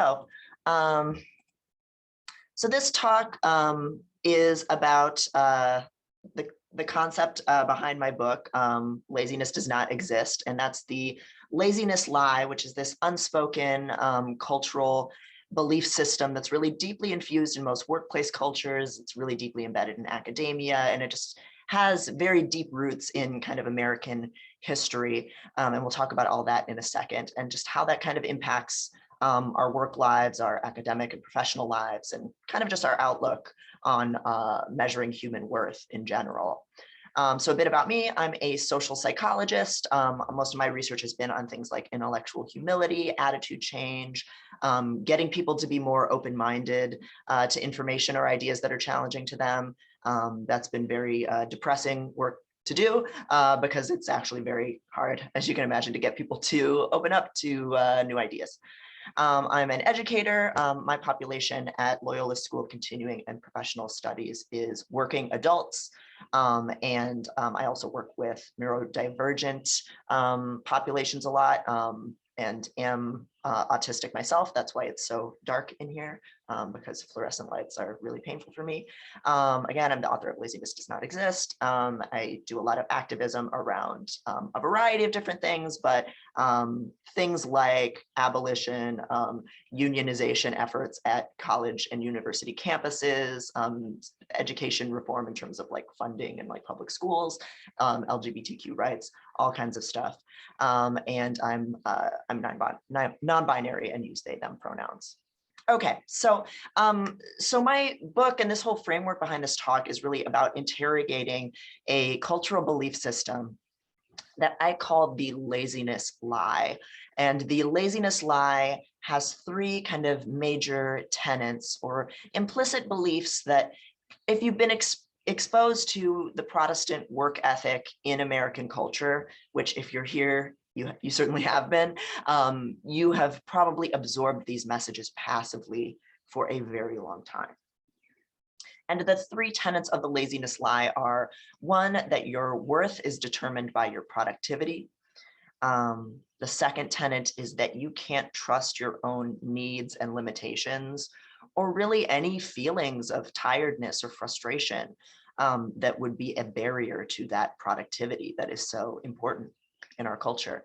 Oh, so this talk is about the concept behind my book, Laziness Does Not Exist, and that's the laziness lie, which is this unspoken cultural belief system that's really deeply infused in most workplace cultures. It's really deeply embedded in academia, and it just has very deep roots in kind of American history. And we'll talk about all that in a second, and just how that kind of impacts our work lives, our academic and professional lives, and kind of just our outlook on measuring human worth in general. So a bit about me, I'm a social psychologist. Most of my research has been on things like intellectual humility, attitude change, getting people to be more open-minded to information or ideas that are challenging to them. That's been very depressing work to do because it's actually very hard, as you can imagine, to get people to open up to new ideas. I'm an educator. My population at Loyola School of Continuing and Professional Studies is working adults. And I also work with neurodivergent populations a lot and am autistic myself. That's why it's so dark in here, because fluorescent lights are really painful for me. Again, I'm the author of Laziness Does Not Exist. I do a lot of activism around a variety of different things, but things like abolition, unionization efforts at college and university campuses, education reform in terms of like funding and like public schools, LGBTQ rights, all kinds of stuff. And I'm non-binary and use they, them pronouns. Okay, so my book and this whole framework behind this talk is really about interrogating a cultural belief system that I call the laziness lie. And the laziness lie has three kind of major tenets or implicit beliefs that if you've been exposed to the Protestant work ethic in American culture, which if you're here, you certainly have been, you have probably absorbed these messages passively for a very long time. And the three tenets of the laziness lie are: one, that your worth is determined by your productivity. The second tenet is that you can't trust your own needs and limitations, or really any feelings of tiredness or frustration that would be a barrier to that productivity that is so important in our culture.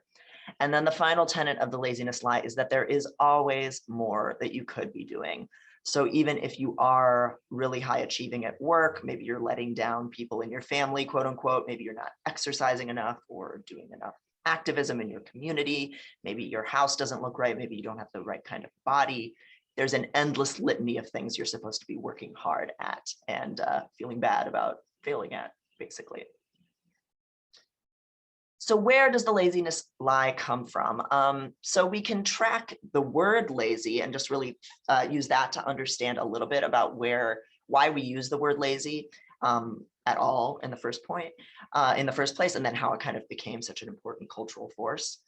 And then the final tenet of the laziness lie is that there is always more that you could be doing. So even if you are really high achieving at work, maybe you're letting down people in your family, quote unquote, maybe you're not exercising enough or doing enough activism in your community, maybe your house doesn't look right, maybe you don't have the right kind of body. There's an endless litany of things you're supposed to be working hard at and feeling bad about failing at, basically. So where does the laziness lie come from? So we can track the word lazy and just really use that to understand a little bit about why we use the word lazy at all in the first place, and then how it kind of became such an important cultural force.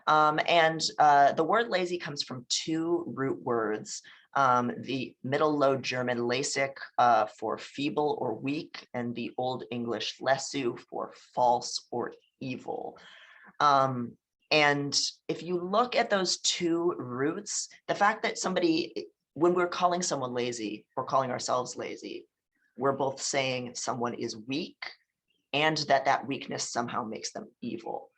The word lazy comes from two root words, the Middle Low German Lässig for feeble or weak, and the Old English lesu for false or evil. And if you look at those two roots, the fact that when we're calling someone lazy or calling ourselves lazy, we're both saying someone is weak and that weakness somehow makes them evil,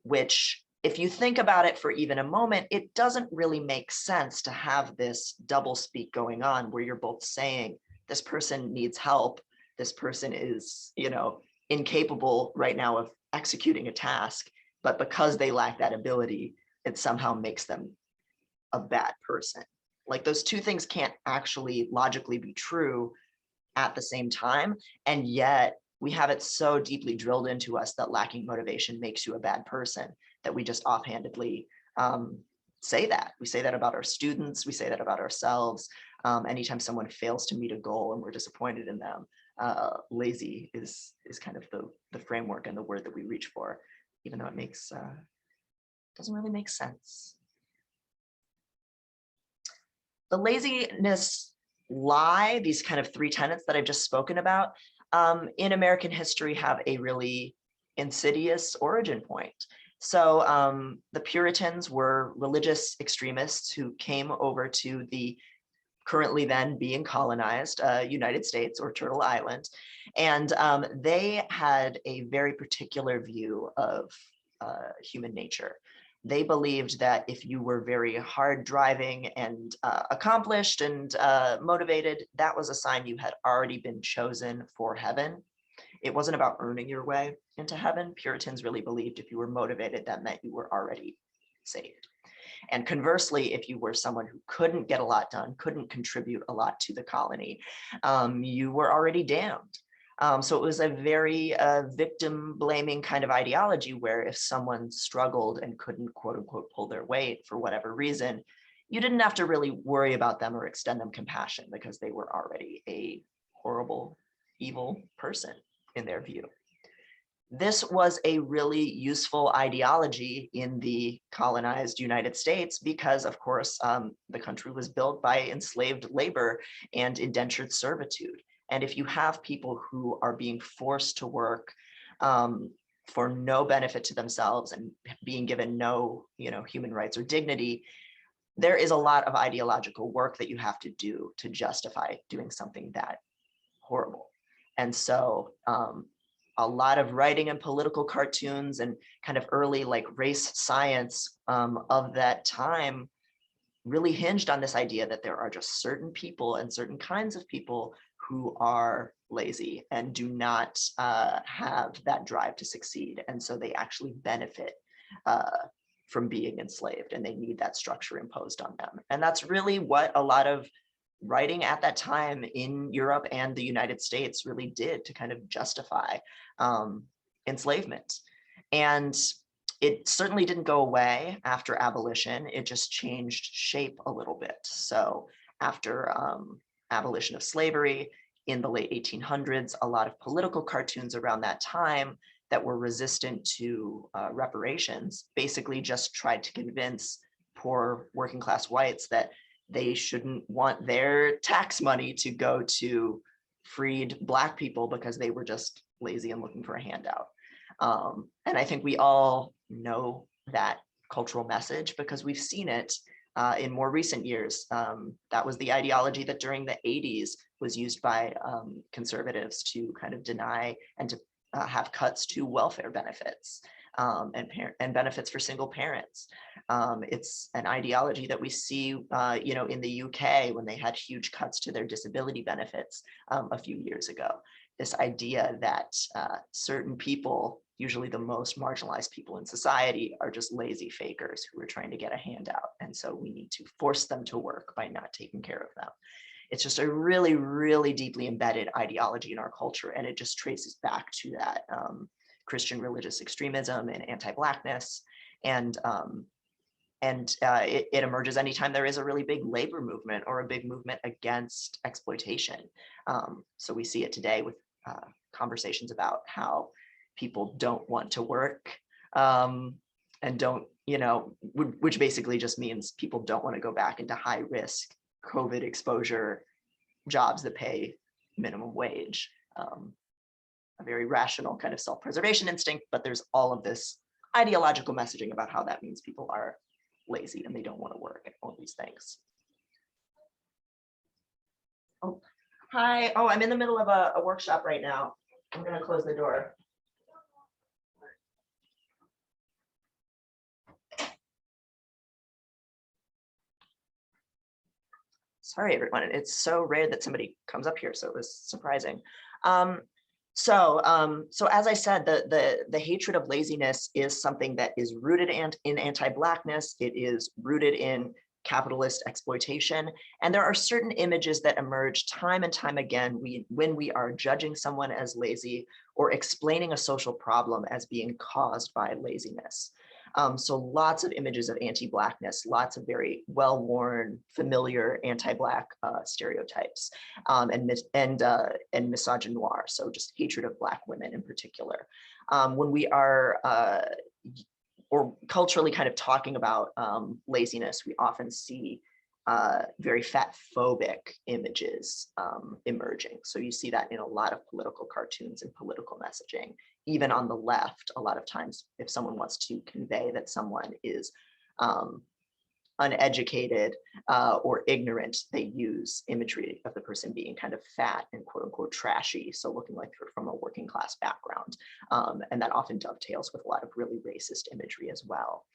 which, if you think about it for even a moment, it doesn't really make sense to have this double speak going on where you're both saying this person needs help, this person is, incapable right now of executing a task, but because they lack that ability, it somehow makes them a bad person. Like, those two things can't actually logically be true at the same time, and yet we have it so deeply drilled into us that lacking motivation makes you a bad person that we just offhandedly say that. We say that about our students, we say that about ourselves. Anytime someone fails to meet a goal and we're disappointed in them, lazy is kind of the framework and the word that we reach for, even though it doesn't really make sense. The laziness lie, these kind of three tenets that I've just spoken about, in American history have a really insidious origin point. So the Puritans were religious extremists who came over to the currently then being colonized United States or Turtle Island. And they had a very particular view of human nature. They believed that if you were very hard driving and accomplished and motivated, that was a sign you had already been chosen for heaven. It wasn't about earning your way into heaven. Puritans really believed if you were motivated, that meant you were already saved. And conversely, if you were someone who couldn't get a lot done, couldn't contribute a lot to the colony, you were already damned. So it was a very victim blaming kind of ideology where if someone struggled and couldn't quote unquote pull their weight for whatever reason, you didn't have to really worry about them or extend them compassion because they were already a horrible, evil person in their view. This was a really useful ideology in the colonized United States because, of course, the country was built by enslaved labor and indentured servitude. And if you have people who are being forced to work for no benefit to themselves and being given no, human rights or dignity, there is a lot of ideological work that you have to do to justify doing something that horrible. And so a lot of writing and political cartoons and kind of early race science of that time really hinged on this idea that there are just certain people and certain kinds of people who are lazy and do not have that drive to succeed. And so they actually benefit from being enslaved and they need that structure imposed on them. And that's really what a lot of writing at that time in Europe and the United States really did to kind of justify enslavement. And it certainly didn't go away after abolition. It just changed shape a little bit. So after abolition of slavery in the late 1800s, a lot of political cartoons around that time that were resistant to reparations basically just tried to convince poor working class whites that they shouldn't want their tax money to go to freed Black people because they were just lazy and looking for a handout. And I think we all know that cultural message because we've seen it in more recent years. That was the ideology that during the 80s was used by conservatives to kind of deny and to have cuts to welfare benefits and benefits for single parents. It's an ideology that we see, in the UK when they had huge cuts to their disability benefits a few years ago. This idea that certain people, usually the most marginalized people in society, are just lazy fakers who are trying to get a handout. And so we need to force them to work by not taking care of them. It's just a really, really deeply embedded ideology in our culture. And it just traces back to that Christian religious extremism and anti-Blackness. And it emerges anytime there is a really big labor movement or a big movement against exploitation. So we see it today with conversations about how people don't want to work and don't, which basically just means people don't want to go back into high risk COVID exposure jobs that pay minimum wage. A very rational kind of self-preservation instinct, but there's all of this ideological messaging about how that means people are lazy and they don't want to work and all these things. Oh, hi. Oh, I'm in the middle of a workshop right now. I'm going to close the door. Sorry, everyone. It's so rare that somebody comes up here, so it was surprising. So as I said, the hatred of laziness is something that is rooted in anti-Blackness. It is rooted in capitalist exploitation. And there are certain images that emerge time and time again when we are judging someone as lazy or explaining a social problem as being caused by laziness. So lots of images of anti-Blackness, lots of very well-worn, familiar anti-Black stereotypes, and misogynoir, so just hatred of Black women in particular. When we are or culturally kind of talking about laziness, we often see very fat phobic images emerging. So you see that in a lot of political cartoons and political messaging. Even on the left, a lot of times, if someone wants to convey that someone is uneducated or ignorant, they use imagery of the person being kind of fat and quote unquote trashy, so looking like they're from a working class background. And that often dovetails with a lot of really racist imagery as well.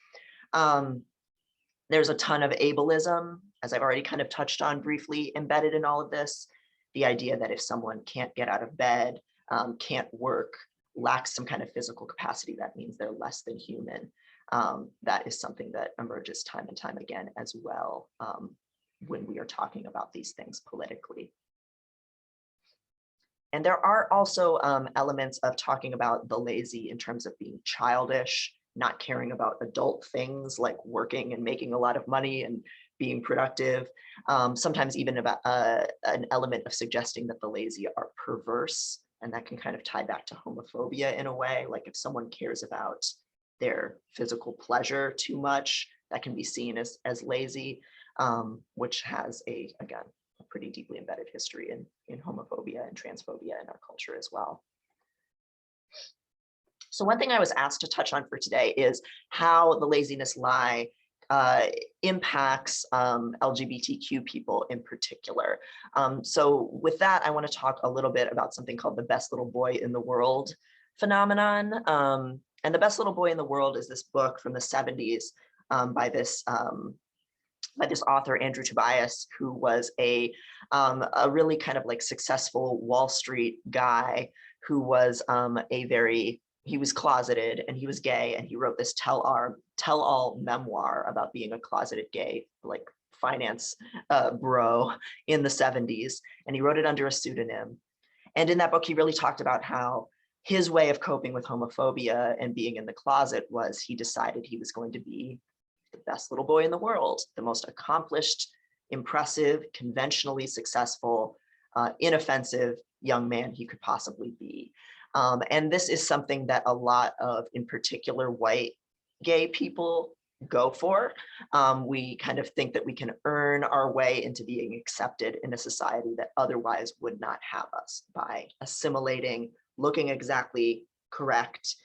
There's a ton of ableism, as I've already kind of touched on briefly, embedded in all of this. The idea that if someone can't get out of bed, can't work, lacks some kind of physical capacity, that means they're less than human. That is something that emerges time and time again as well when we are talking about these things politically. And there are also elements of talking about the lazy in terms of being childish, not caring about adult things like working and making a lot of money and being productive. Sometimes even about an element of suggesting that the lazy are perverse, and that can kind of tie back to homophobia in a way. Like if someone cares about their physical pleasure too much, that can be seen as lazy, which has again, a pretty deeply embedded history in homophobia and transphobia in our culture as well. So one thing I was asked to touch on for today is how the laziness lie impacts LGBTQ people in particular. So with that, I want to talk a little bit about something called the best little boy in the world phenomenon. And the best little boy in the world is this book from the 70s by this author, Andrew Tobias, who was a really kind of like successful Wall Street guy who was he was closeted and he was gay, and he wrote this tell-all memoir about being a closeted gay, like finance bro in the 70s. And he wrote it under a pseudonym. And in that book, he really talked about how his way of coping with homophobia and being in the closet was he decided he was going to be the best little boy in the world, the most accomplished, impressive, conventionally successful, inoffensive young man he could possibly be. And this is something that a lot of, in particular, white gay people go for. We kind of think that we can earn our way into being accepted in a society that otherwise would not have us by assimilating, looking exactly correct,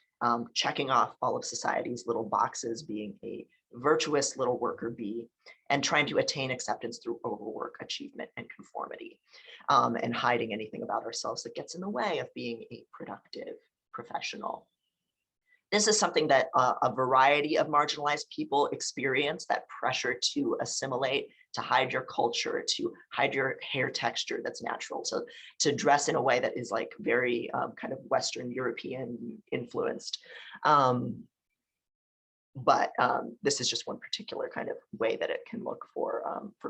checking off all of society's little boxes, being a virtuous little worker bee, and trying to attain acceptance through overwork, achievement, and conformity, and hiding anything about ourselves that gets in the way of being a productive professional. This is something that a variety of marginalized people experience, that pressure to assimilate, to hide your culture, to hide your hair texture that's natural, to dress in a way that is like very kind of Western European influenced. But this is just one particular kind of way that it can look for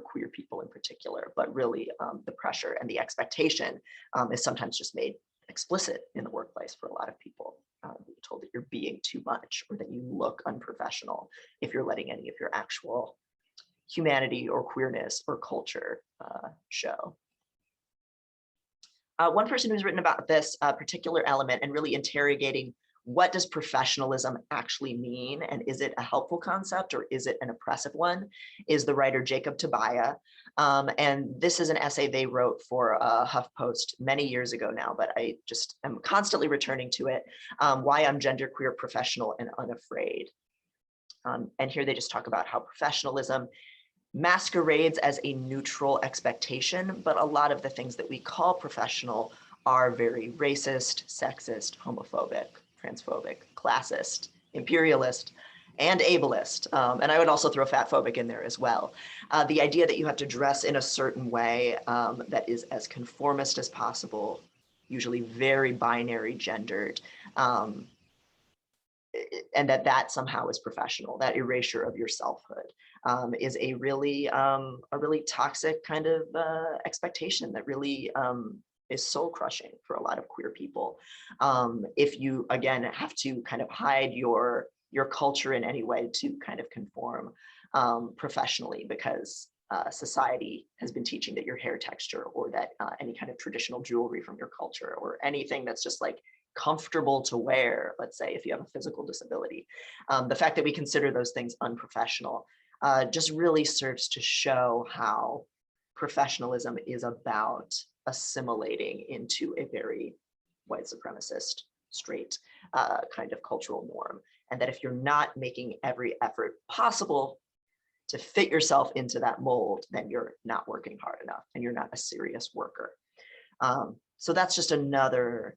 queer people in particular. But really, the pressure and the expectation is sometimes just made explicit in the workplace for a lot of people. You're told that you're being too much, or that you look unprofessional if you're letting any of your actual humanity or queerness or culture show. One person who's written about this particular element and really interrogating what does professionalism actually mean, and is it a helpful concept or is it an oppressive one, is the writer Jacob Tobias. And this is an essay they wrote for HuffPost many years ago now, but I just am constantly returning to it, Why I'm Genderqueer, Professional, and Unafraid. And here they just talk about how professionalism masquerades as a neutral expectation, but a lot of the things that we call professional are very racist, sexist, homophobic, transphobic, classist, imperialist, and ableist. And I would also throw fatphobic in there as well. The idea that you have to dress in a certain way that is as conformist as possible, usually very binary gendered, and that somehow is professional. That erasure of your selfhood is a really toxic kind of expectation that really is soul crushing for a lot of queer people. If you, again, have to kind of hide your culture in any way to kind of conform professionally, because society has been teaching that your hair texture, or that any kind of traditional jewelry from your culture, or anything that's just like comfortable to wear, let's say if you have a physical disability, the fact that we consider those things unprofessional just really serves to show how professionalism is about assimilating into a very white supremacist, straight kind of cultural norm. And that if you're not making every effort possible to fit yourself into that mold, then you're not working hard enough and you're not a serious worker. So that's just another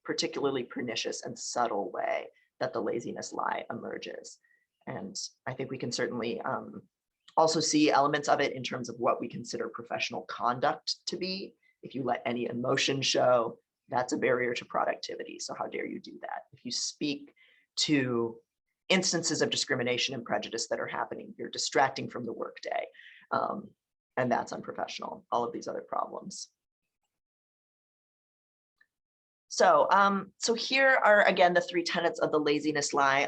particularly pernicious and subtle way that the laziness lie emerges. And I think we can certainly also see elements of it in terms of what we consider professional conduct to be. If you let any emotion show, that's a barrier to productivity. So how dare you do that? If you speak to instances of discrimination and prejudice that are happening, you're distracting from the workday. And that's unprofessional, all of these other problems. So, so here are, again, the three tenets of the laziness lie.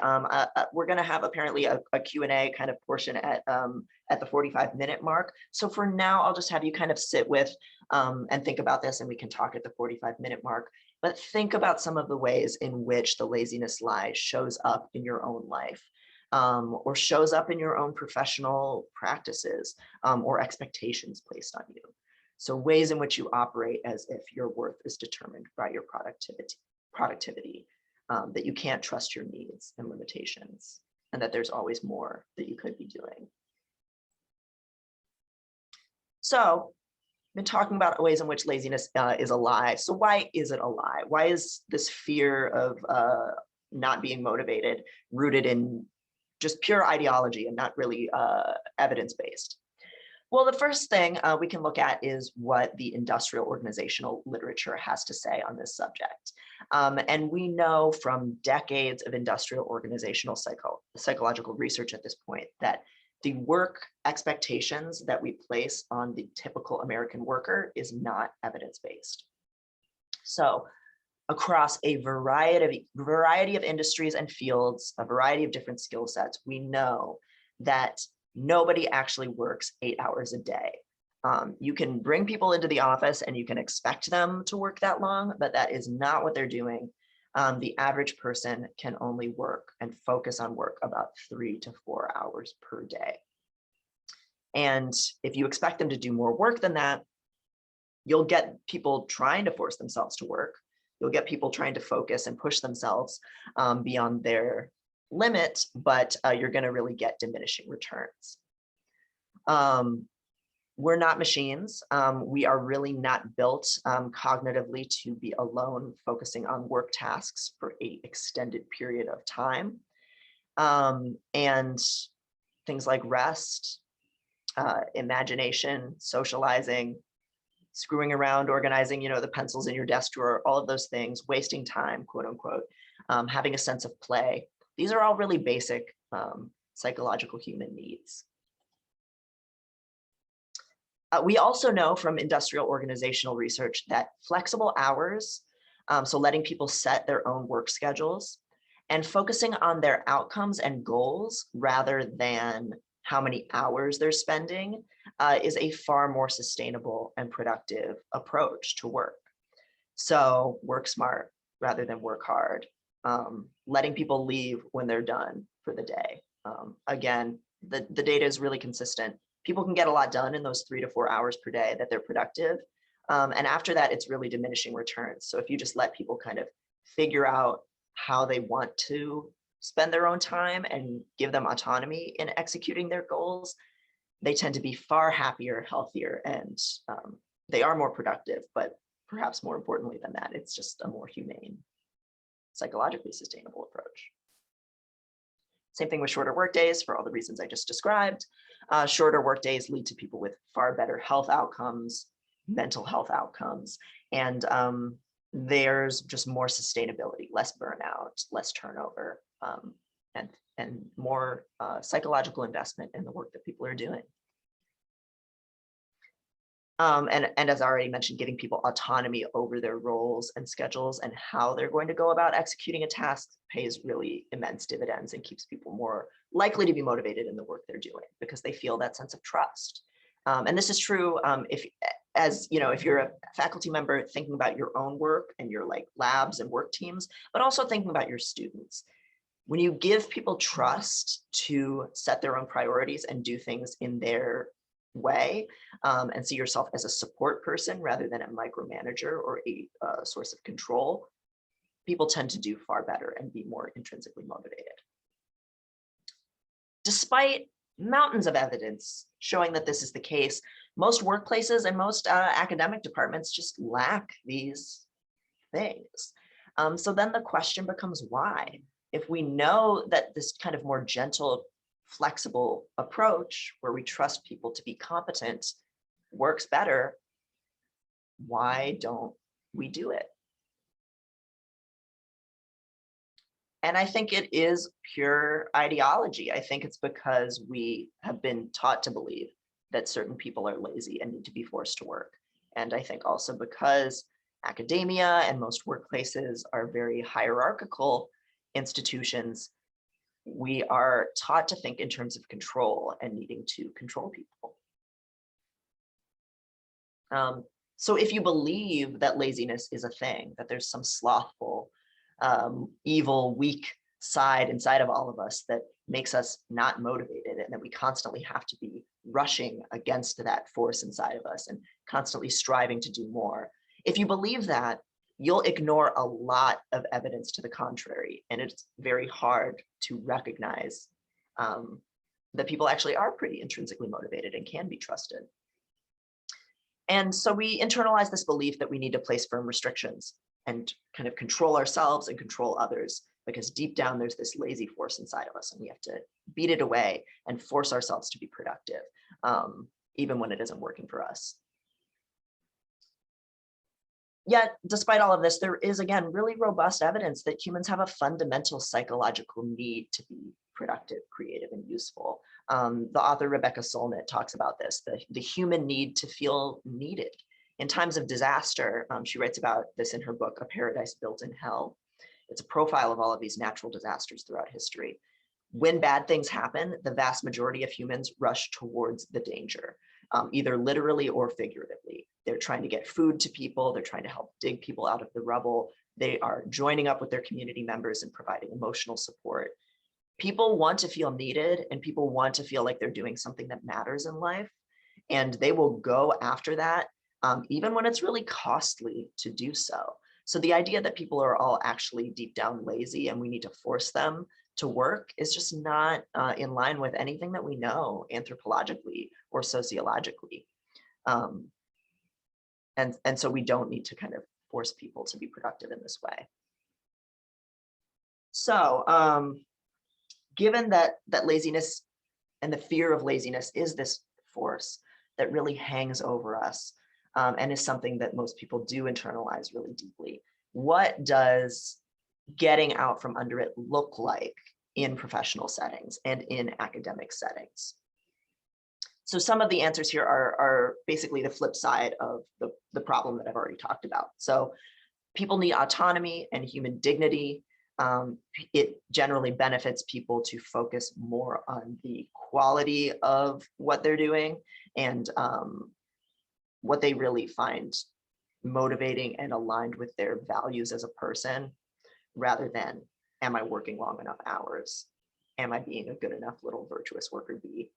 We're going to have apparently a Q&A kind of portion at the 45-minute mark. So for now, I'll just have you kind of sit with and think about this, and we can talk at the 45-minute mark. But think about some of the ways in which the laziness lie shows up in your own life, or shows up in your own professional practices, or expectations placed on you. So ways in which you operate as if your worth is determined by your productivity, that you can't trust your needs and limitations, and that there's always more that you could be doing. So I've been talking about ways in which laziness is a lie. So why is it a lie? Why is this fear of not being motivated rooted in just pure ideology and not really evidence-based? Well, the first thing we can look at is what the industrial organizational literature has to say on this subject. And we know from decades of industrial organizational psychological research at this point that the work expectations that we place on the typical American worker is not evidence-based. So across a variety of industries and fields, a variety of different skill sets, we know that nobody actually works 8 hours a day. You can bring people into the office and you can expect them to work that long, but that is not what they're doing. The average person can only work and focus on work about 3 to 4 hours per day. And if you expect them to do more work than that, you'll get people trying to force themselves to work. You'll get people trying to focus and push themselves beyond their limit, but you're going to really get diminishing returns. We're not machines. We are really not built cognitively to be alone focusing on work tasks for an extended period of time. And things like rest, imagination, socializing, screwing around, organizing, the pencils in your desk drawer, all of those things, wasting time, quote unquote, having a sense of play. These are all really basic psychological human needs. We also know from industrial organizational research that flexible hours, so letting people set their own work schedules and focusing on their outcomes and goals rather than how many hours they're spending is a far more sustainable and productive approach to work. So work smart rather than work hard. Letting people leave when they're done for the day. Again, the data is really consistent. People can get a lot done in those 3 to 4 hours per day that they're productive. And after that, it's really diminishing returns. So if you just let people kind of figure out how they want to spend their own time and give them autonomy in executing their goals, they tend to be far happier, healthier, and they are more productive. But perhaps more importantly than that, it's just a more humane, psychologically sustainable approach. Same thing with shorter workdays for all the reasons I just described. Shorter workdays lead to people with far better health outcomes, mental health outcomes, and there's just more sustainability, less burnout, less turnover, and more psychological investment in the work that people are doing. And as I already mentioned, giving people autonomy over their roles and schedules and how they're going to go about executing a task pays really immense dividends and keeps people more likely to be motivated in the work they're doing because they feel that sense of trust. And this is true if you're a faculty member thinking about your own work and your labs and work teams, but also thinking about your students. When you give people trust to set their own priorities and do things in their way, and see yourself as a support person rather than a micromanager or a source of control, people tend to do far better and be more intrinsically motivated. Despite mountains of evidence showing that this is the case, most workplaces and most academic departments just lack these things. So then the question becomes why? If we know that this kind of more gentle, flexible approach where we trust people to be competent works better, why don't we do it? And I think it is pure ideology. I think it's because we have been taught to believe that certain people are lazy and need to be forced to work. And I think also because academia and most workplaces are very hierarchical institutions, we are taught to think in terms of control and needing to control people. So if you believe that laziness is a thing, that there's some slothful, evil, weak side inside of all of us that makes us not motivated, and that we constantly have to be rushing against that force inside of us and constantly striving to do more. If you believe that, you'll ignore a lot of evidence to the contrary, and it's very hard to recognize that people actually are pretty intrinsically motivated and can be trusted. And so we internalize this belief that we need to place firm restrictions and kind of control ourselves and control others, because deep down there's this lazy force inside of us, and we have to beat it away and force ourselves to be productive, even when it isn't working for us. Yet, despite all of this, there is, again, really robust evidence that humans have a fundamental psychological need to be productive, creative, and useful. The author Rebecca Solnit talks about this, the human need to feel needed. In times of disaster, she writes about this in her book, A Paradise Built in Hell. It's a profile of all of these natural disasters throughout history. When bad things happen, the vast majority of humans rush towards the danger, either literally or figuratively. They're trying to get food to people. They're trying to help dig people out of the rubble. They are joining up with their community members and providing emotional support. People want to feel needed, and people want to feel like they're doing something that matters in life. And they will go after that, even when it's really costly to do so. So the idea that people are all actually deep down lazy and we need to force them to work is just not in line with anything that we know anthropologically or sociologically. And so we don't need to kind of force people to be productive in this way. So given that laziness and the fear of laziness is this force that really hangs over us, and is something that most people do internalize really deeply, what does getting out from under it look like in professional settings and in academic settings? So some of the answers here are basically the flip side of the problem that I've already talked about. So people need autonomy and human dignity. It generally benefits people to focus more on the quality of what they're doing and what they really find motivating and aligned with their values as a person, rather than, am I working long enough hours? Am I being a good enough little virtuous worker bee?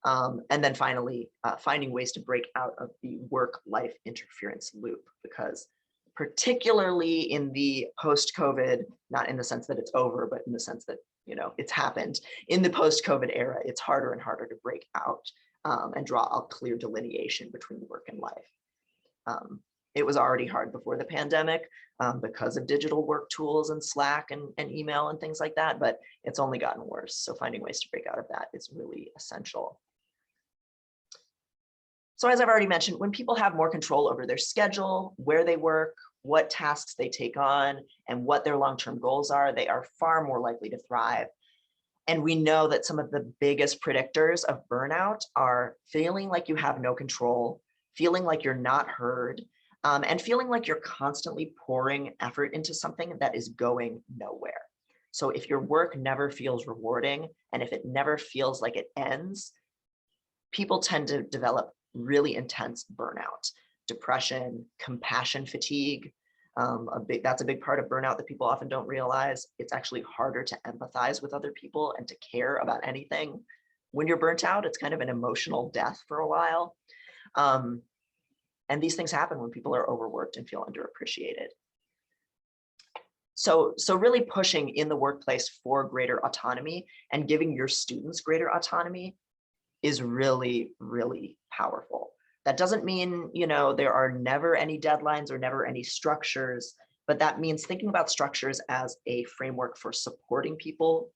And then finally, finding ways to break out of the work-life interference loop, because particularly in the post-COVID, not in the sense that it's over, but in the sense that, it's happened, in the post-COVID era, it's harder and harder to break out and draw a clear delineation between work and life. It was already hard before the pandemic because of digital work tools and Slack and email and things like that, but it's only gotten worse. So finding ways to break out of that is really essential. So as I've already mentioned, when people have more control over their schedule, where they work, what tasks they take on, and what their long-term goals are, they are far more likely to thrive. And we know that some of the biggest predictors of burnout are feeling like you have no control, feeling like you're not heard, and feeling like you're constantly pouring effort into something that is going nowhere. So if your work never feels rewarding, and if it never feels like it ends, people tend to develop really intense burnout, depression, compassion fatigue, That's a big part of burnout that people often don't realize. It's actually harder to empathize with other people and to care about anything. When you're burnt out, it's kind of an emotional death for a while. And these things happen when people are overworked and feel underappreciated. So really pushing in the workplace for greater autonomy and giving your students greater autonomy is really, really powerful. That doesn't mean, there are never any deadlines or never any structures, but that means thinking about structures as a framework for supporting people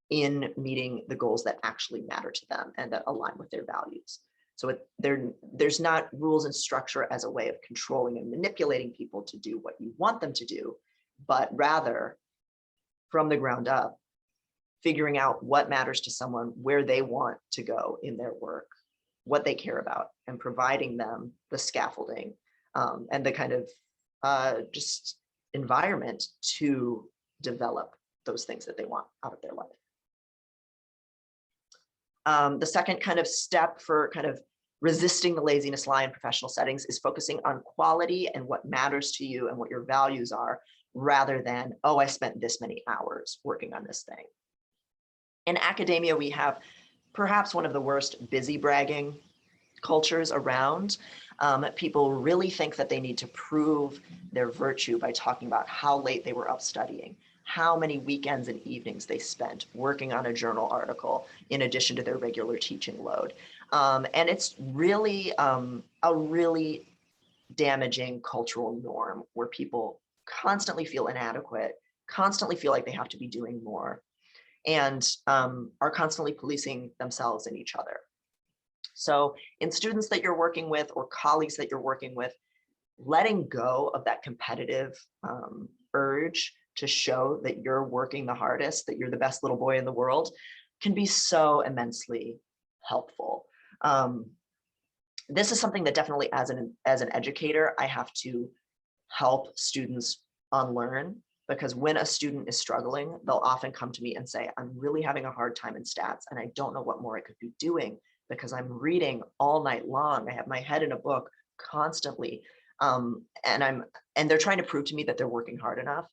in meeting the goals that actually matter to them and that align with their values. So there's not rules and structure as a way of controlling and manipulating people to do what you want them to do, but rather from the ground up, figuring out what matters to someone, where they want to go in their work, what they care about, and providing them the scaffolding and the kind of just environment to develop those things that they want out of their life. The second kind of step for kind of resisting the laziness lie in professional settings is focusing on quality and what matters to you and what your values are, rather than, oh, I spent this many hours working on this thing. In academia, we have perhaps one of the worst busy bragging cultures around. People really think that they need to prove their virtue by talking about how late they were up studying, how many weekends and evenings they spent working on a journal article in addition to their regular teaching load. And it's really a really damaging cultural norm where people constantly feel inadequate, constantly feel like they have to be doing more, and are constantly policing themselves and each other. So in students that you're working with or colleagues that you're working with, letting go of that competitive urge to show that you're working the hardest, that you're the best little boy in the world, can be so immensely helpful. This is something that definitely as an educator, I have to help students unlearn, because when a student is struggling, they'll often come to me and say, I'm really having a hard time in stats and I don't know what more I could be doing because I'm reading all night long. I have my head in a book constantly. And they're trying to prove to me that they're working hard enough.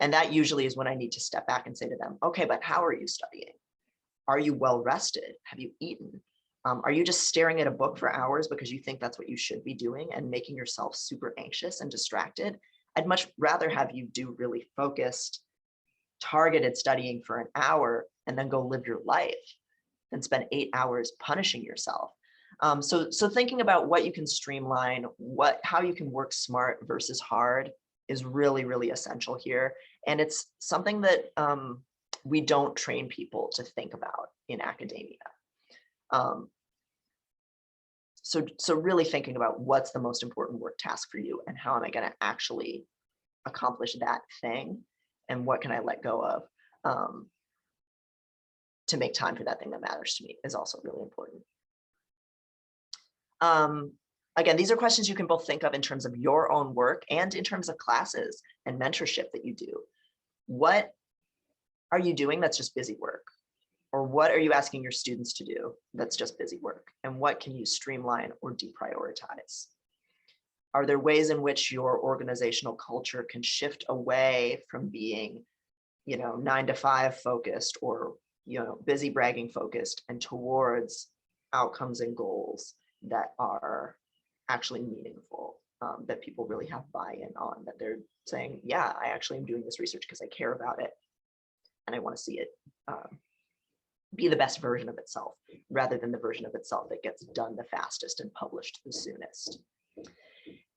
And that usually is when I need to step back and say to them, okay, but how are you studying? Are you well rested? Have you eaten? Are you just staring at a book for hours because you think that's what you should be doing and making yourself super anxious and distracted? I'd much rather have you do really focused, targeted studying for an hour and then go live your life than spend 8 hours punishing yourself. So thinking about what you can streamline, how you can work smart versus hard is really, really essential here. And it's something that we don't train people to think about in academia. So really thinking about what's the most important work task for you and how am I going to actually accomplish that thing and what can I let go of to make time for that thing that matters to me is also really important. Again, these are questions you can both think of in terms of your own work and in terms of classes and mentorship that you do. What are you doing that's just busy work? Or what are you asking your students to do that's just busy work? And what can you streamline or deprioritize? Are there ways in which your organizational culture can shift away from being, 9 to 5 focused or, busy bragging focused and towards outcomes and goals that are actually meaningful, that people really have buy-in on, that they're saying, yeah, I actually am doing this research because I care about it and I want to see it be the best version of itself rather than the version of itself that gets done the fastest and published the soonest.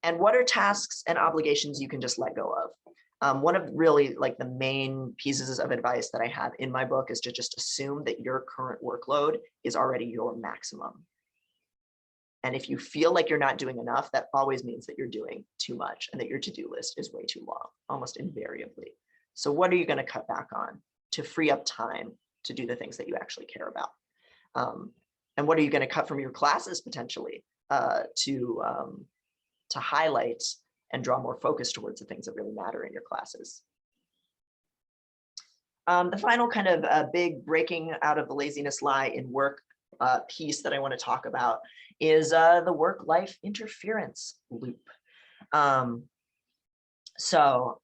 And what are tasks and obligations you can just let go of? One of really like the main pieces of advice that I have in my book is to just assume that your current workload is already your maximum. And if you feel like you're not doing enough, that always means that you're doing too much and that your to-do list is way too long, almost invariably. So what are you going to cut back on to free up time to do the things that you actually care about? And what are you going to cut from your classes potentially to highlight and draw more focus towards the things that really matter in your classes? The final kind of big breaking out of the laziness lie in work piece that I want to talk about is the work-life interference loop. So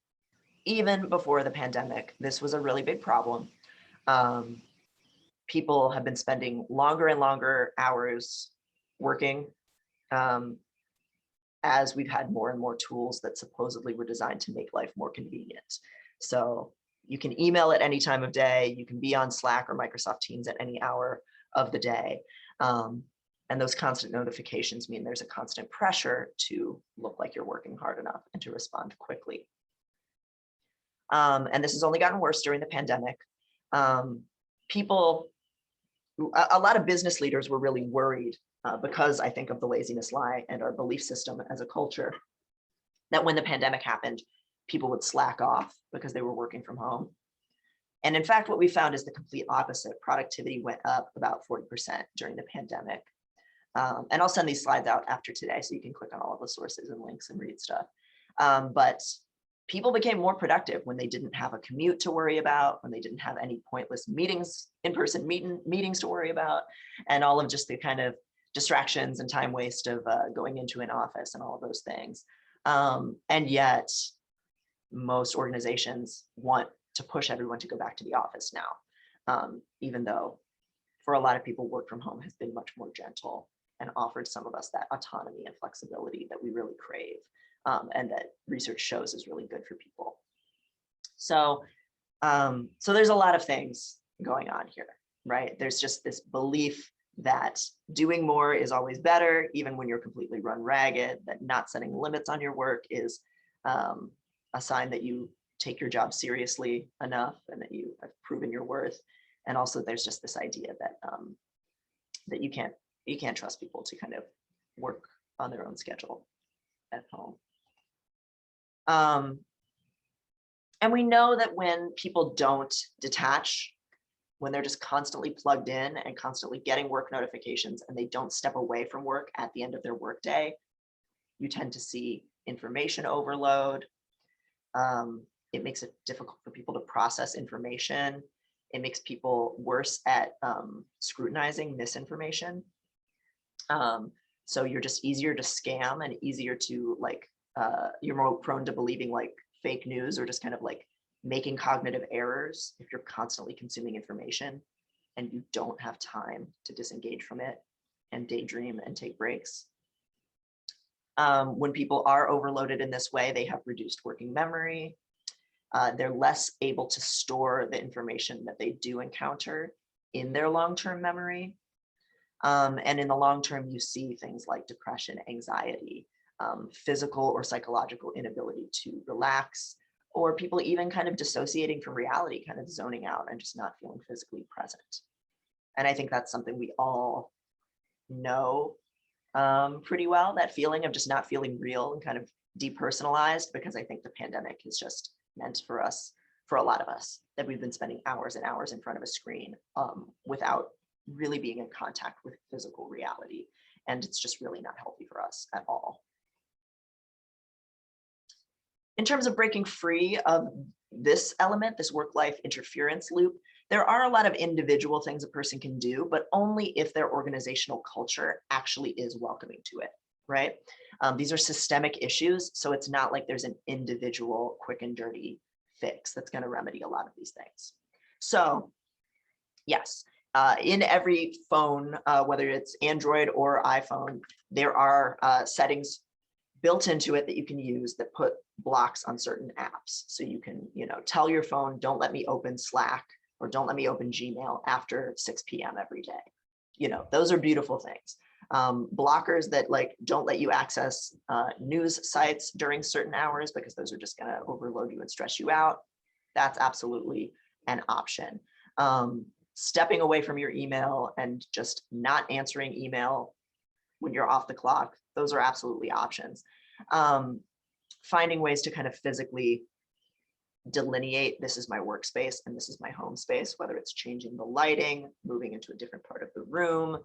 even before the pandemic, this was a really big problem. People have been spending longer and longer hours working, as we've had more and more tools that supposedly were designed to make life more convenient. So you can email at any time of day, you can be on Slack or Microsoft Teams at any hour of the day. And those constant notifications mean there's a constant pressure to look like you're working hard enough and to respond quickly. And this has only gotten worse during the pandemic. A lot of business leaders were really worried because I think of the laziness lie and our belief system as a culture, that when the pandemic happened, people would slack off because they were working from home. And in fact, what we found is the complete opposite. Productivity went up about 40% during the pandemic. And I'll send these slides out after today so you can click on all of the sources and links and read stuff. But people became more productive when they didn't have a commute to worry about, when they didn't have any pointless meetings, in-person meetings to worry about, and all of just the kind of distractions and time waste of going into an office and all of those things. And yet most organizations want to push everyone to go back to the office now, even though for a lot of people, work from home has been much more gentle and offered some of us that autonomy and flexibility that we really crave, and that research shows is really good for people. So, so there's a lot of things going on here, right? There's just this belief that doing more is always better, even when you're completely run ragged, that not setting limits on your work is a sign that you take your job seriously enough and that you have proven your worth. And also there's just this idea that that you can't trust people to kind of work on their own schedule at home. And we know that when people don't detach, when they're just constantly plugged in and constantly getting work notifications and they don't step away from work at the end of their workday, you tend to see information overload. It makes it difficult for people to process information. It makes people worse at scrutinizing misinformation. So you're just easier to scam and easier to you're more prone to believing like fake news or just kind of like making cognitive errors if you're constantly consuming information and you don't have time to disengage from it and daydream and take breaks. When people are overloaded in this way, they have reduced working memory. They're less able to store the information that they do encounter in their long-term memory. And in the long term, you see things like depression, anxiety, physical or psychological inability to relax, or people even kind of dissociating from reality, kind of zoning out and just not feeling physically present. And I think that's something we all know pretty well, that feeling of just not feeling real and kind of depersonalized, because I think the pandemic has just meant for us, for a lot of us, that we've been spending hours and hours in front of a screen without really being in contact with physical reality. And it's just really not healthy for us at all. In terms of breaking free of this element, this work-life interference loop, there are a lot of individual things a person can do, but only if their organizational culture actually is welcoming to it, right? These are systemic issues, so it's not like there's an individual quick and dirty fix that's going to remedy a lot of these things. So yes, in every phone, whether it's Android or iPhone, there are settings built into it that you can use that put blocks on certain apps. So you can, tell your phone, don't let me open Slack or don't let me open Gmail after 6 p.m. every day. Those are beautiful things. Blockers that don't let you access news sites during certain hours because those are just going to overload you and stress you out. That's absolutely an option. Stepping away from your email and just not answering email when you're off the clock, those are absolutely options. Finding ways to kind of physically delineate, this is my workspace and this is my home space, whether it's changing the lighting, moving into a different part of the room,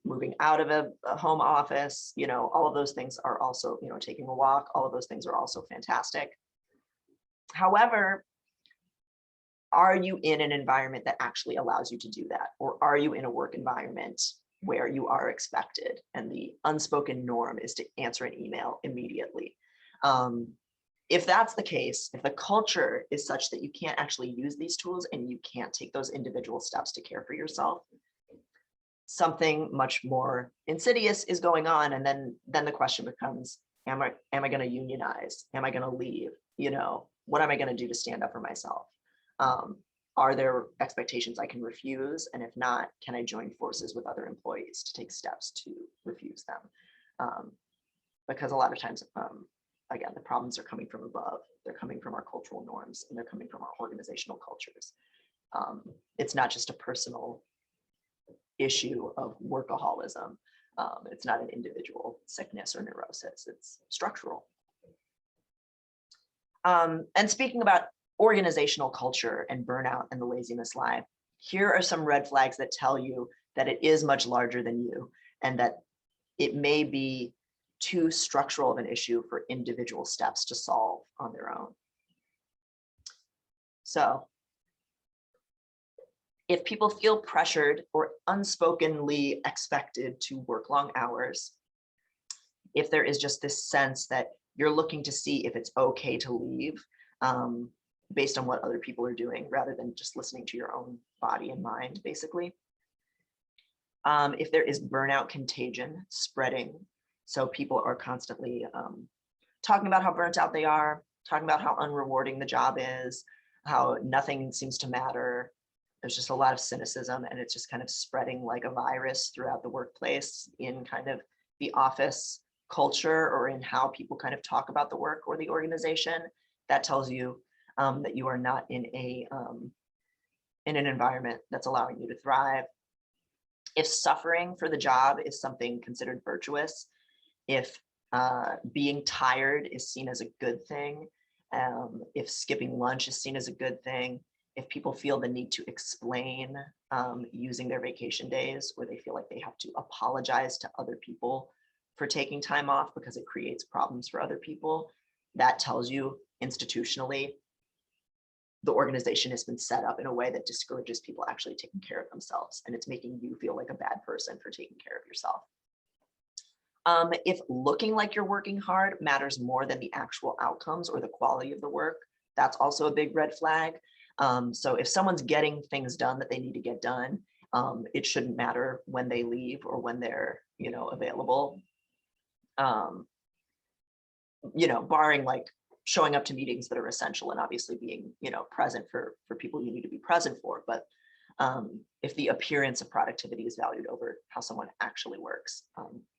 moving out of a home office, all of those things are also, taking a walk, all of those things are also fantastic. However, are you in an environment that actually allows you to do that? Or are you in a work environment where you are expected and the unspoken norm is to answer an email immediately? if that's the case, if the culture is such that you can't actually use these tools and you can't take those individual steps to care for yourself, something much more insidious is going on. And then the question becomes, am I going to unionize? Am I going to leave? What am I going to do to stand up for myself? Are there expectations I can refuse? And if not, can I join forces with other employees to take steps to refuse them? Because a lot of times, again, the problems are coming from above. They're coming from our cultural norms, and they're coming from our organizational cultures. It's not just a personal issue of workaholism. It's not an individual sickness or neurosis. It's structural. And speaking about organizational culture and burnout and the laziness lie, here are some red flags that tell you that it is much larger than you, and that it may be too structural of an issue for individual steps to solve on their own. So if people feel pressured or unspokenly expected to work long hours, if there is just this sense that you're looking to see if it's okay to leave based on what other people are doing, rather than just listening to your own body and mind, basically. If there is burnout contagion spreading, so people are constantly talking about how burnt out they are, talking about how unrewarding the job is, how nothing seems to matter. There's just a lot of cynicism, and it's just kind of spreading like a virus throughout the workplace, in kind of the office culture, or in how people kind of talk about the work or the organization. That tells you that you are not in an environment that's allowing you to thrive. If suffering for the job is something considered virtuous, if being tired is seen as a good thing, if skipping lunch is seen as a good thing, if people feel the need to explain using their vacation days, or they feel like they have to apologize to other people for taking time off because it creates problems for other people, that tells you institutionally the organization has been set up in a way that discourages people actually taking care of themselves, and it's making you feel like a bad person for taking care of yourself. If looking like you're working hard matters more than the actual outcomes or the quality of the work, that's also a big red flag. So if someone's getting things done that they need to get done, it shouldn't matter when they leave or when they're, available. Barring like showing up to meetings that are essential and obviously being, present for people you need to be present for. But if the appearance of productivity is valued over how someone actually works,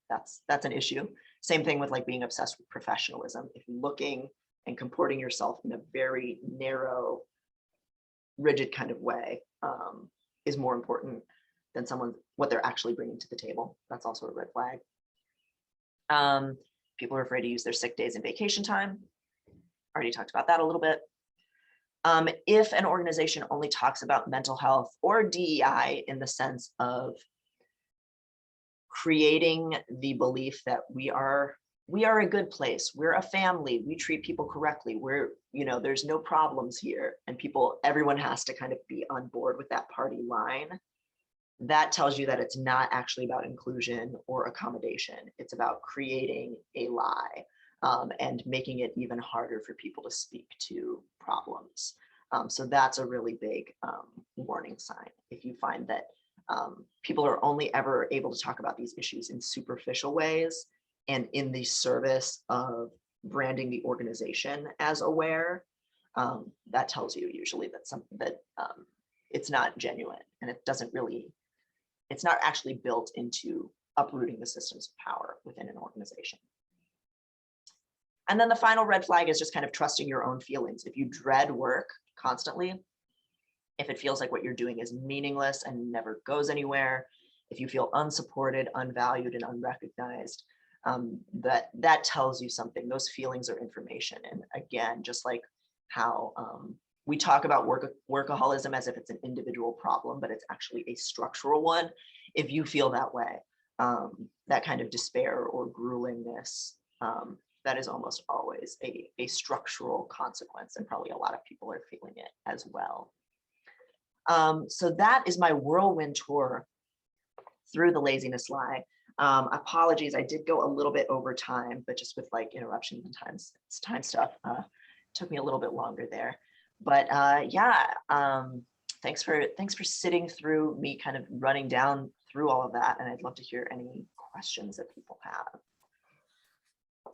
that's an issue. Same thing with like being obsessed with professionalism. If looking and comporting yourself in a very narrow, rigid kind of way is more important than what they're actually bringing to the table. That's also a red flag. People are afraid to use their sick days and vacation time. Already talked about that a little bit. If an organization only talks about mental health or DEI in the sense of creating the belief that we are a good place, we're a family, we treat people correctly, there's no problems here, and everyone has to kind of be on board with that party line, that tells you that it's not actually about inclusion or accommodation. It's about creating a lie and making it even harder for people to speak to problems. So that's a really big warning sign. If you find that people are only ever able to talk about these issues in superficial ways and in the service of branding the organization as aware, that tells you usually that it's not genuine, and it's not actually built into uprooting the systems of power within an organization. And then the final red flag is just kind of trusting your own feelings. If you dread work constantly, if it feels like what you're doing is meaningless and never goes anywhere, if you feel unsupported, unvalued, and unrecognized, that tells you something. Those feelings are information. And again, just like how we talk about workaholism as if it's an individual problem, but it's actually a structural one. If you feel that way, that kind of despair or gruelingness, that is almost always a structural consequence, and probably a lot of people are feeling it as well. So that is my whirlwind tour through the laziness lie. Apologies, I did go a little bit over time, but just with like interruptions and time stuff, took me a little bit longer there. But thanks for sitting through me kind of running down through all of that. And I'd love to hear any questions that people have.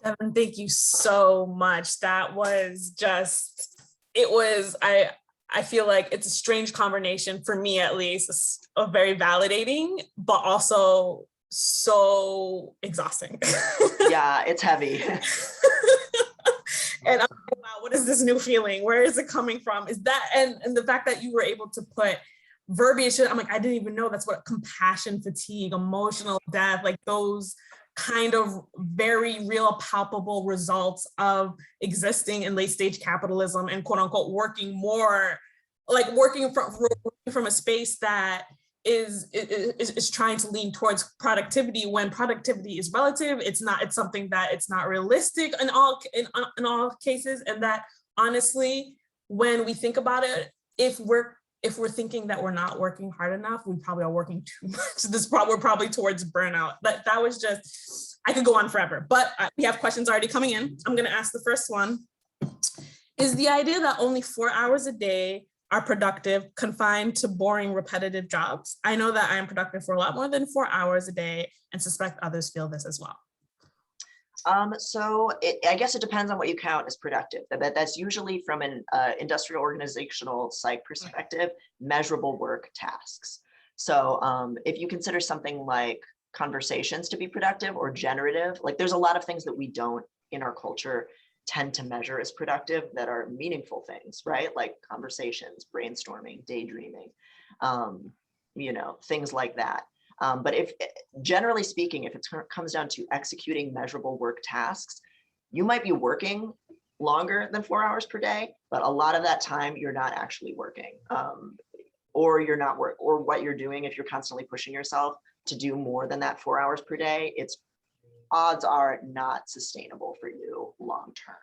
Devon, thank you so much. That was just, I feel like it's a strange combination for me, at least. It's a very validating, but also so exhausting. Yeah, it's heavy. And I'm like, wow, what is this new feeling? Where is it coming from? Is that, and the fact that you were able to put verbiage, I'm like, I didn't even know that's what compassion fatigue, emotional death, like those kind of very real, palpable results of existing in late stage capitalism and quote unquote working from a space that is trying to lean towards productivity when productivity is relative. It's something that it's not realistic in all cases. And that honestly, when we think about it, if we're thinking that we're not working hard enough, we probably are working too much. We're probably towards burnout. But that was just, I could go on forever, but we have questions already coming in. I'm gonna ask the first one. Is the idea that only 4 hours a day are productive confined to boring, repetitive jobs? I know that I am productive for a lot more than 4 hours a day and suspect others feel this as well. I guess it depends on what you count as productive. That's usually from an industrial organizational psych perspective, measurable work tasks. So if you consider something like conversations to be productive or generative, like there's a lot of things that we don't in our culture tend to measure as productive that are meaningful things, right? Like conversations, brainstorming, daydreaming, things like that. But if generally speaking, if it comes down to executing measurable work tasks, you might be working longer than 4 hours per day, but a lot of that time you're not actually working, or you're not or what you're doing. If you're constantly pushing yourself to do more than that 4 hours per day, it's odds are not sustainable for you long term.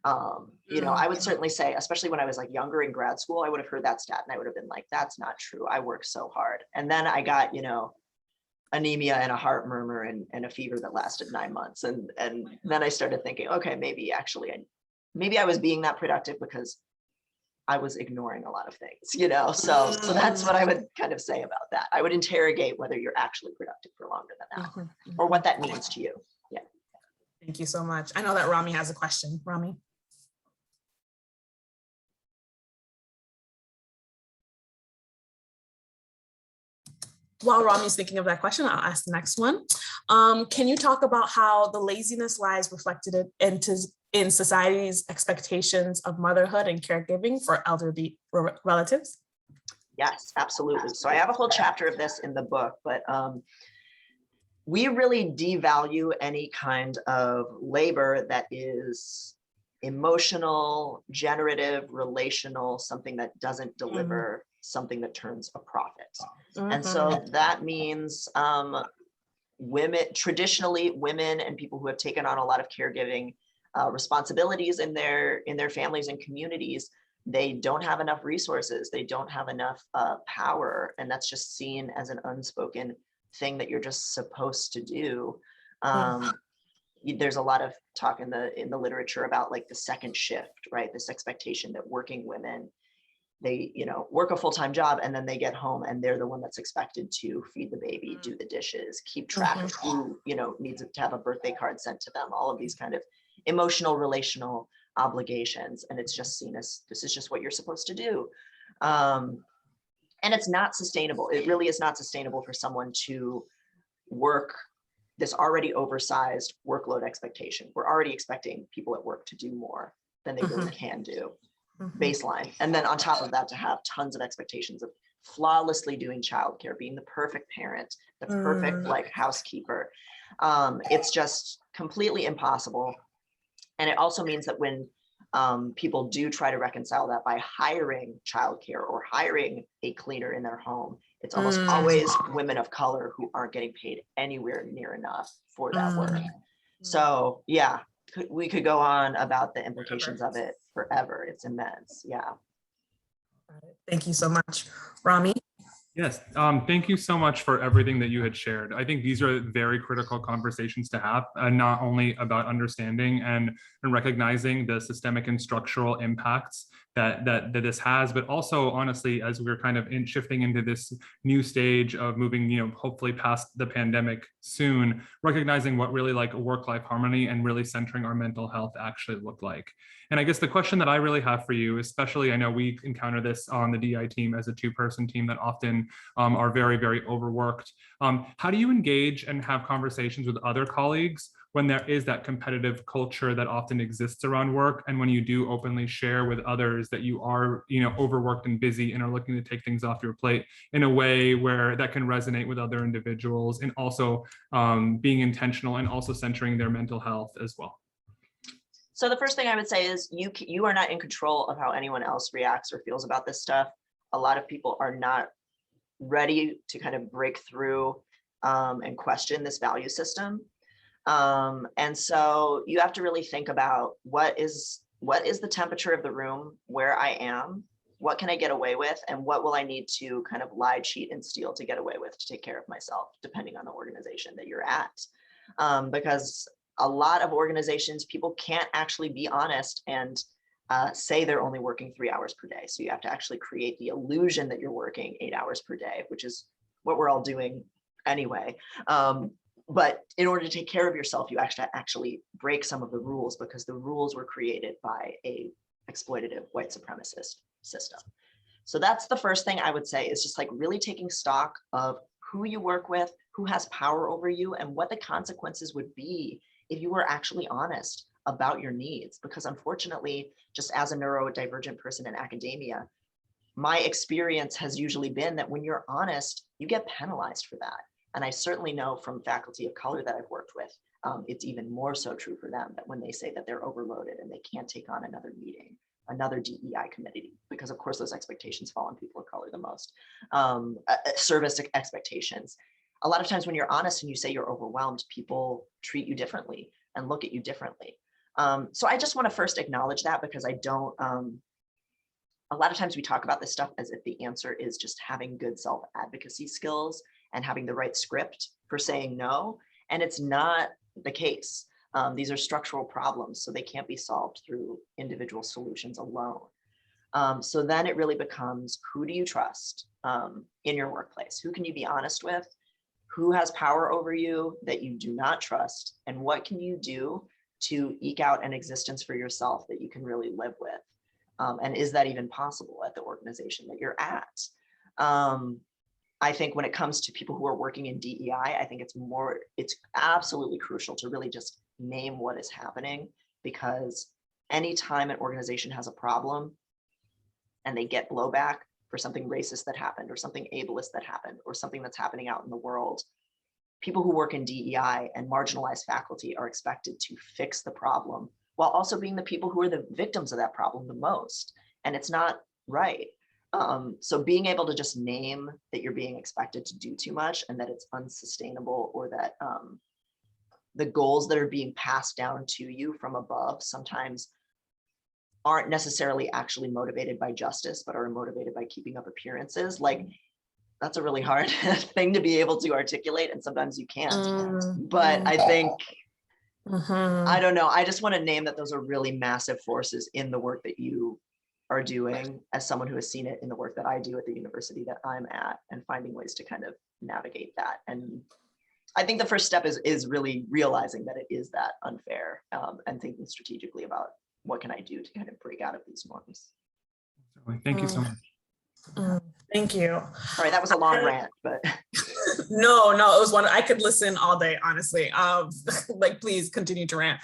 I would certainly say, especially when I was like younger in grad school, I would have heard that stat and I would have been like, that's not true. I work so hard. And then I got, anemia and a heart murmur and a fever that lasted 9 months. And then I started thinking, okay, maybe I was being that productive because I was ignoring a lot of things, so that's what I would kind of say about that. I would interrogate whether you're actually productive for longer than that or what that means to you. Yeah. Thank you so much. I know that Rami has a question. Rami. While Rami's thinking of that question, I'll ask the next one. Can you talk about how the laziness lies reflected in society's expectations of motherhood and caregiving for elderly relatives? Yes, absolutely. So I have a whole chapter of this in the book, but we really devalue any kind of labor that is emotional, generative, relational, something that doesn't deliver something that turns a profit. And so that means traditionally women and people who have taken on a lot of caregiving responsibilities in their families and communities, they don't have enough resources, they don't have enough power, and that's just seen as an unspoken thing that you're just supposed to do. There's a lot of talk in the literature about like the second shift, right? This expectation that working women, they work a full-time job and then they get home and they're the one that's expected to feed the baby, do the dishes, keep track of who needs to have a birthday card sent to them, all of these kind of emotional, relational obligations. And it's just seen as this is just what you're supposed to do. And it's not sustainable. It really is not sustainable for someone to work this already oversized workload expectation. We're already expecting people at work to do more than they really can do, baseline. And then on top of that, to have tons of expectations of flawlessly doing childcare, being the perfect parent, the perfect housekeeper. It's just completely impossible. And it also means that when people do try to reconcile that by hiring childcare or hiring a cleaner in their home, it's almost always women of color who aren't getting paid anywhere near enough for that work. So yeah, we could go on about the implications of it forever. It's immense. Yeah. Thank you so much, Rami. Yes, thank you so much for everything that you had shared. I think these are very critical conversations to have, not only about understanding and recognizing the systemic and structural impacts that this has, but also honestly, as we're kind of shifting into this new stage of moving, hopefully past the pandemic soon, recognizing what really like work-life harmony and really centering our mental health actually look like. And I guess the question that I really have for you, especially I know we encounter this on the DI team as a two-person team that often are very, very overworked. How do you engage and have conversations with other colleagues when there is that competitive culture that often exists around work, and when you do openly share with others that you are, overworked and busy and are looking to take things off your plate in a way where that can resonate with other individuals, and also being intentional and also centering their mental health as well? So the first thing I would say is you are not in control of how anyone else reacts or feels about this stuff. A lot of people are not ready to kind of break through and question this value system. And so you have to really think about what is the temperature of the room where I am, what can I get away with, and what will I need to kind of lie, cheat, and steal to get away with to take care of myself, depending on the organization that you're at. Because a lot of organizations, people can't actually be honest and say they're only working 3 hours per day. So you have to actually create the illusion that you're working 8 hours per day, which is what we're all doing anyway. But in order to take care of yourself, you actually break some of the rules, because the rules were created by a exploitative white supremacist system. So that's the first thing I would say, is just like really taking stock of who you work with, who has power over you, and what the consequences would be if you were actually honest about your needs. Because unfortunately, just as a neurodivergent person in academia, my experience has usually been that when you're honest, you get penalized for that. And I certainly know from faculty of color that I've worked with, it's even more so true for them, that when they say that they're overloaded and they can't take on another meeting, another DEI committee, because of course those expectations fall on people of color the most, service expectations. A lot of times when you're honest and you say you're overwhelmed, people treat you differently and look at you differently. So I just want to first acknowledge that, because I don't, a lot of times we talk about this stuff as if the answer is just having good self-advocacy skills and having the right script for saying no. And it's not the case. These are structural problems, so they can't be solved through individual solutions alone. So then it really becomes, who do you trust in your workplace? Who can you be honest with? Who has power over you that you do not trust? And what can you do to eke out an existence for yourself that you can really live with? And is that even possible at the organization that you're at? I think when it comes to people who are working in DEI, I think it's absolutely crucial to really just name what is happening, because anytime an organization has a problem and they get blowback for something racist that happened, or something ableist that happened, or something that's happening out in the world, people who work in DEI and marginalized faculty are expected to fix the problem while also being the people who are the victims of that problem the most. And it's not right. So being able to just name that you're being expected to do too much, and that it's unsustainable, or that the goals that are being passed down to you from above sometimes aren't necessarily actually motivated by justice, but are motivated by keeping up appearances. Like, that's a really hard thing to be able to articulate, and sometimes you can't. But I think, I don't know, I just want to name that those are really massive forces in the work that you are doing, as someone who has seen it in the work that I do at the university that I'm at, and finding ways to kind of navigate that. And I think the first step is really realizing that it is that unfair, and thinking strategically about what can I do to kind of break out of these norms. Thank you so much. Thank you. All right, that was a long rant, but no, it was one I could listen all day, honestly. Like, please continue to rant.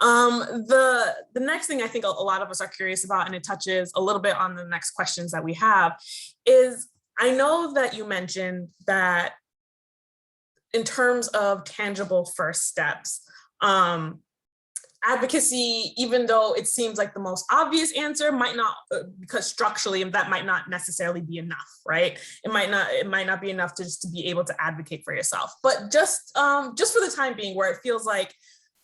The next thing I think a lot of us are curious about, and it touches a little bit on the next questions that we have, is I know that you mentioned that in terms of tangible first steps, advocacy, even though it seems like the most obvious answer, might not, because structurally that might not necessarily be enough, right? It might not be enough to just to be able to advocate for yourself. But just for the time being, where it feels like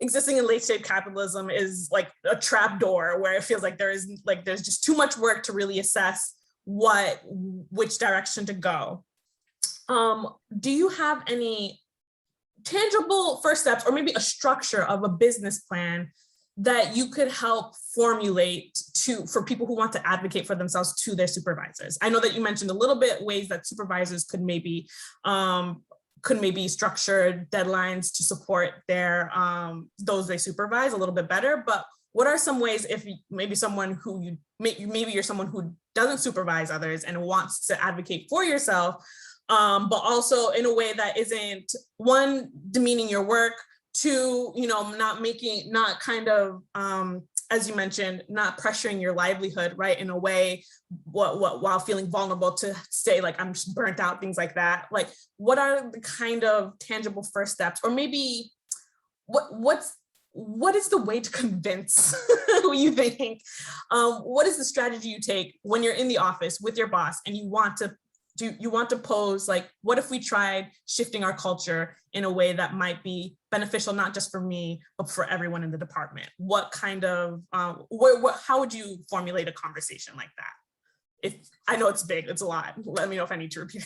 existing in late stage capitalism is like a trap door, where it feels like there's just too much work to really assess which direction to go. Do you have any tangible first steps or maybe a structure of a business plan that you could help formulate for people who want to advocate for themselves to their supervisors? I know that you mentioned a little bit ways that supervisors could maybe structure deadlines to support their those they supervise a little bit better, but what are some ways if maybe you're someone who doesn't supervise others and wants to advocate for yourself, but also in a way that isn't, one, demeaning your work, two, not kind of, as you mentioned, not pressuring your livelihood, right? In a way, while feeling vulnerable to say like, I'm just burnt out, things like that. Like, what are the kind of tangible first steps, or maybe what is the way to convince who you think? What is the strategy you take when you're in the office with your boss and you want to pose like, what if we tried shifting our culture in a way that might be beneficial, not just for me, but for everyone in the department? What kind of, how would you formulate a conversation like that? I know it's big, it's a lot. Let me know if I need to repeat.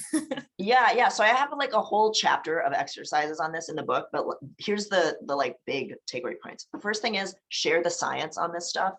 Yeah. So I have like a whole chapter of exercises on this in the book, but here's the like big takeaway points. The first thing is share the science on this stuff.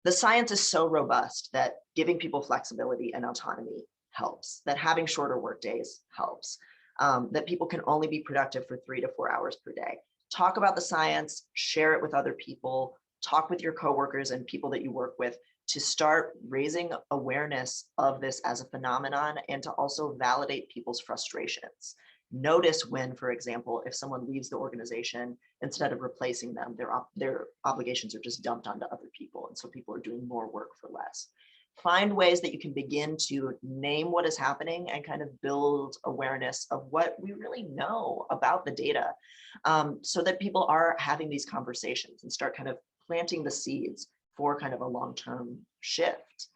The science is so robust that giving people flexibility and autonomy helps, that having shorter work days helps, that people can only be productive for 3 to 4 hours per day. Talk about the science, share it with other people, talk with your coworkers and people that you work with to start raising awareness of this as a phenomenon, and to also validate people's frustrations. Notice when, for example, if someone leaves the organization, instead of replacing them, their obligations are just dumped onto other people. And so people are doing more work for less. Find ways that you can begin to name what is happening and kind of build awareness of what we really know about the data, so that people are having these conversations and start kind of planting the seeds for kind of a long-term shift.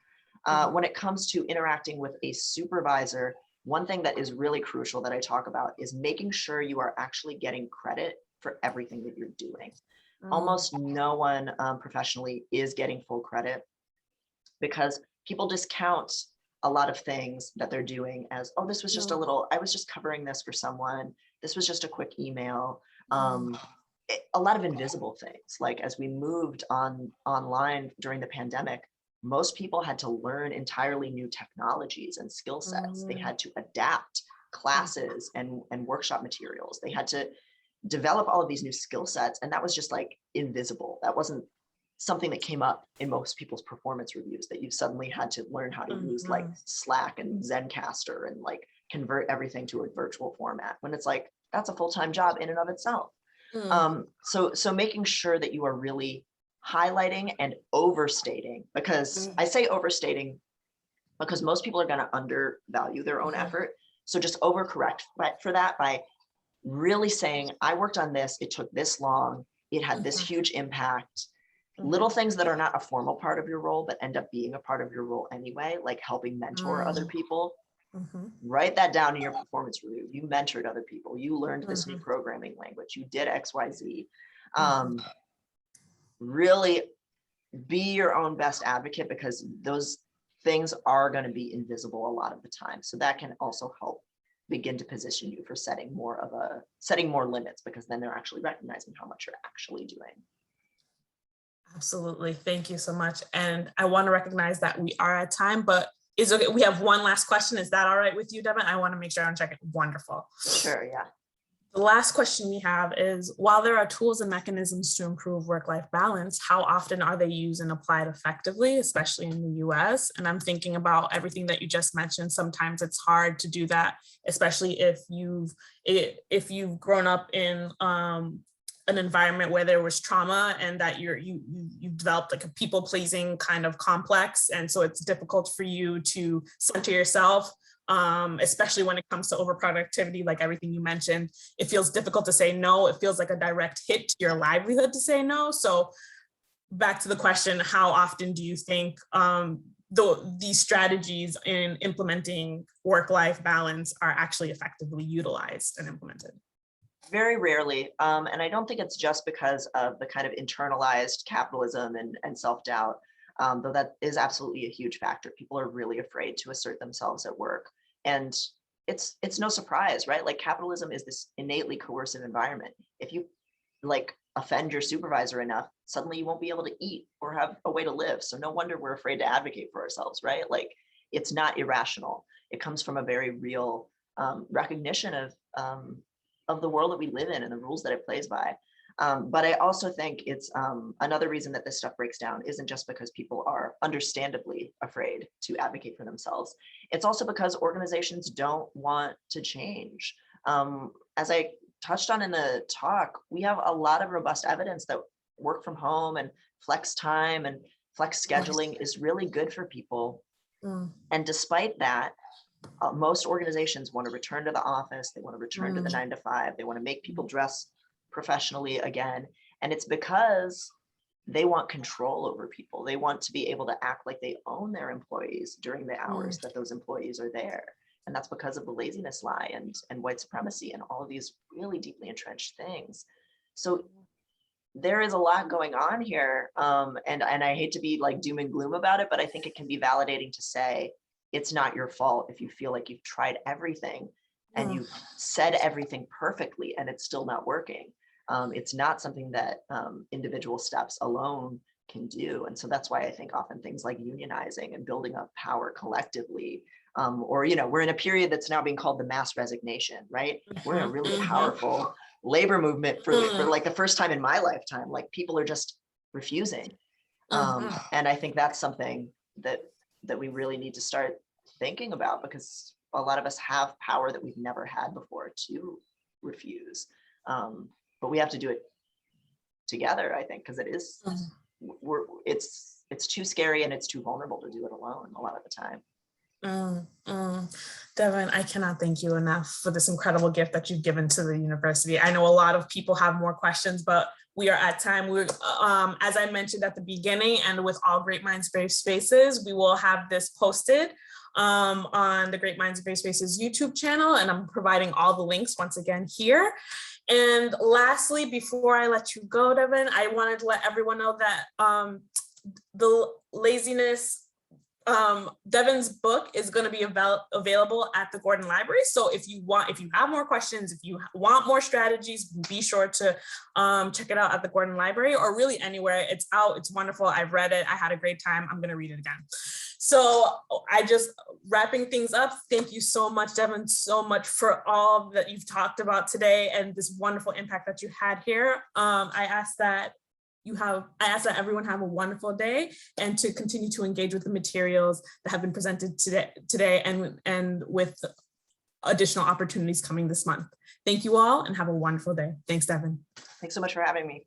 When it comes to interacting with a supervisor, one thing that is really crucial that I talk about is making sure you are actually getting credit for everything that you're doing. Almost no one professionally is getting full credit, because people discount a lot of things that they're doing as, oh, this was just I was just covering this for someone. This was just a quick email. A lot of invisible things, like as we moved online during the pandemic, most people had to learn entirely new technologies and skill sets. They had to adapt classes and workshop materials. They had to develop all of these new skill sets, and that was just like invisible. That wasn't something that came up in most people's performance reviews, that you suddenly had to learn how to use like Slack and Zencaster and like convert everything to a virtual format, when it's like, that's a full-time job in and of itself. So making sure that you are really highlighting and overstating, because I say overstating because most people are going to undervalue their own effort. So just overcorrect for that by really saying, I worked on this, it took this long, it had this huge impact. Little things that are not a formal part of your role, but end up being a part of your role anyway, like helping mentor other people. Write that down in your performance review. You mentored other people. You learned this new programming language. You did XYZ. Really be your own best advocate, because those things are going to be invisible a lot of the time. So that can also help begin to position you for setting more limits, because then they're actually recognizing how much you're actually doing. Absolutely. Thank you so much. And I want to recognize that we are at time, but is okay. We have one last question. Is that all right with you, Devon? I want to make sure I'm checking. Wonderful. Sure, yeah. The last question we have is, while there are tools and mechanisms to improve work-life balance, how often are they used and applied effectively, especially in the US? And I'm thinking about everything that you just mentioned. Sometimes it's hard to do that, especially if you've grown up in an environment where there was trauma, and that you developed like a people-pleasing kind of complex. And so it's difficult for you to center yourself, especially when it comes to overproductivity, like everything you mentioned. It feels difficult to say no. It feels like a direct hit to your livelihood to say no. So back to the question, how often do you think these strategies in implementing work-life balance are actually effectively utilized and implemented? Very rarely. And I don't think it's just because of the kind of internalized capitalism and self-doubt, though that is absolutely a huge factor. People are really afraid to assert themselves at work. And it's no surprise, right? Like capitalism is this innately coercive environment. If you like offend your supervisor enough, suddenly you won't be able to eat or have a way to live. So no wonder we're afraid to advocate for ourselves, right? Like it's not irrational. It comes from a very real recognition of the world that we live in and the rules that it plays by. But I also think it's another reason that this stuff breaks down isn't just because people are understandably afraid to advocate for themselves. It's also because organizations don't want to change. As I touched on in the talk, we have a lot of robust evidence that work from home and flex time and flex scheduling is really good for people. And despite that, most organizations want to return to the office. They want to return to the 9 to 5. They want to make people dress professionally again. And it's because they want control over people. They want to be able to act like they own their employees during the hours that those employees are there. And that's because of the laziness lie and white supremacy and all of these really deeply entrenched things. So there is a lot going on here. And I hate to be like doom and gloom about it, but I think it can be validating to say, it's not your fault if you feel like you've tried everything and you've said everything perfectly and it's still not working. It's not something that individual steps alone can do. And so that's why I think often things like unionizing and building up power collectively, or, you know, we're in a period that's now being called the mass resignation, right? We're in a really powerful labor movement for like the first time in my lifetime. Like people are just refusing. And I think that's something that we really need to start thinking about, because a lot of us have power that we've never had before to refuse. But we have to do it together, I think, because it is, it's too scary and it's too vulnerable to do it alone a lot of the time. Devon, I cannot thank you enough for this incredible gift that you've given to the university. I know a lot of people have more questions, but we are at time. We're, as I mentioned at the beginning, and with all Great Minds Brave Spaces, we will have this posted on the Great Minds Brave Spaces YouTube channel, and I'm providing all the links once again here. And lastly, before I let you go, Devon, I wanted to let everyone know that the laziness, Devon's book is going to be available at the Gordon Library. So if you have more questions, if you want more strategies, be sure to check it out at the Gordon Library, or really anywhere. It's out. It's wonderful. I've read it. I had a great time. I'm going to read it again. So wrapping things up. Thank you so much, Devon, so much for all that you've talked about today and this wonderful impact that you had here. I ask that everyone have a wonderful day and to continue to engage with the materials that have been presented today and with additional opportunities coming this month. Thank you all and have a wonderful day. Thanks, Devon. Thanks so much for having me.